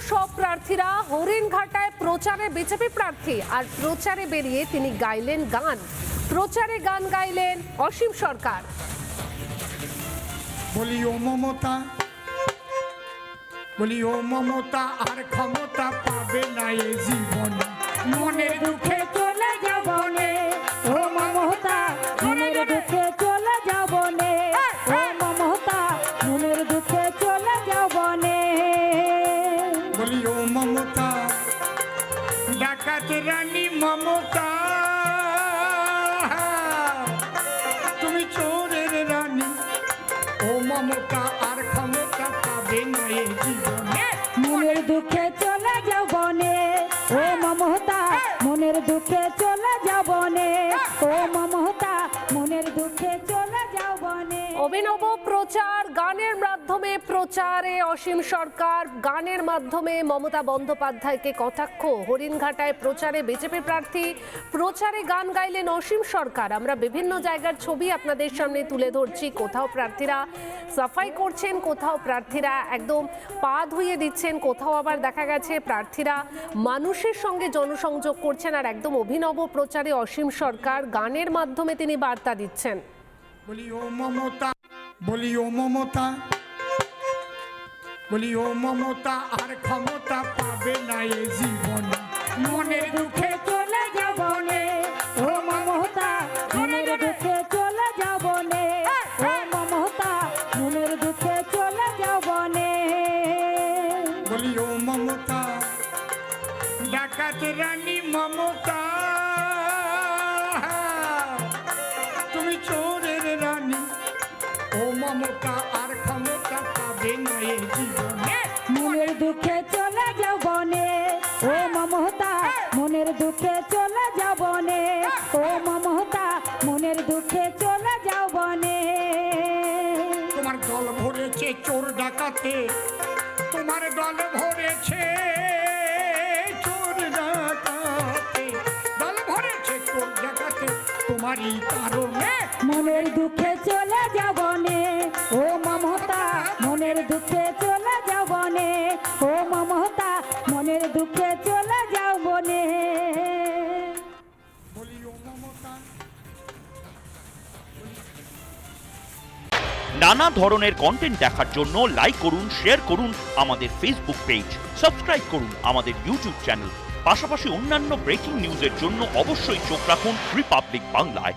সব প্রার্থীরা হরিণঘাটায় প্রচারে বিজেপি প্রার্থী আর প্রচারে বেরিয়ে তিনি গাইলেন গান। প্রচারে গান গাইলেন অসীম সরকার। বলি ও মমতা, বলি ও মমতা, আর ক্ষমতা পাবে না এ জীবনে, মনের দুঃখে চলে যাব নে। ও মমতা, মনের দুঃখে চলে যাব নে। ও মমতা, মনের দুঃখে চলে যাব নে। বলি ও মমতা, ডাকাত রানী মমতা, তুমি চোরের রানী। ও মমতা, আর ক্ষমতা পাবে না এ জীবনে, মনের দুঃখে চলে যাব নে। ও মমতা, মনের দুঃখে চলে যাব নে। ও মমতা, মনের দুঃখে চলে যাব নে। অভিনব প্রচার, গানের মাধ্যমে প্রচারে অসীম সরকার, গানের মাধ্যমে মমতা বন্দ্যোপাধ্যায়কে কটাক্ষ। হরিণঘাটায় প্রচারে বিজেপি প্রার্থী, প্রচারে গান গাইলেন অসীম সরকার। আমরা বিভিন্ন জায়গার ছবি আপনাদের সামনে তুলে ধরছি। কোথাও প্রার্থীরা সাফাই করছেন, কোথাও প্রার্থীরা একদম পা ধুইয়ে দিচ্ছেন, কোথাও আবার দেখা গেছে প্রার্থীরা মানুষের সঙ্গে জনসংযোগ করছেন। আর একদম অভিনব প্রচারে অসীম সরকার, গানের মাধ্যমে তিনি বার্তা দিচ্ছেন। বলি ও মমতা, বলি ও মমতা, বলি ও মমতা, আর ক্ষমতা পাবে না এ জীবনে, মনের দুঃখে চলে যাব নে। ও মমতা, মনের দুঃখে চলে যাব নে। ও মমতা, মনের দুঃখে চলে যাব নে। বলি ও মমতা, ডাকাত রানী মমতা, তুমি চোরের রানী। ও মমতা, আর ক্ষমতা পাবে না এ জীবনে, মনের দুঃখে চলে যাব নে। ও মমতা, মনের দুঃখে চলে যাব নে। ও মমতা, মনের দুঃখে চলে যাব নে। তোমার দল ভরেছে চোর ডাকাতে, তোমার দল ভরেছে চোর ডাকাতে, দল ভরেছে চোর ডাকাতে, তোমারই কারণে মনের দুঃখে চলে যাব নে। ও মমতা, মনের দুঃখে চলে যাব নে। ও মমতা, মনের দুঃখে চলে যাব নে। বলি ও মমতা। নানা ধরনের কন্টেন্ট দেখার জন্য লাইক করুন, শেয়ার করুন আমাদের ফেসবুক পেজ, সাবস্ক্রাইব করুন আমাদের ইউটিউব চ্যানেল। পাশাপাশি অন্যান্য ব্রেকিং নিউজের জন্য অবশ্যই চোখ রাখুন রিপাবলিক বাংলায়।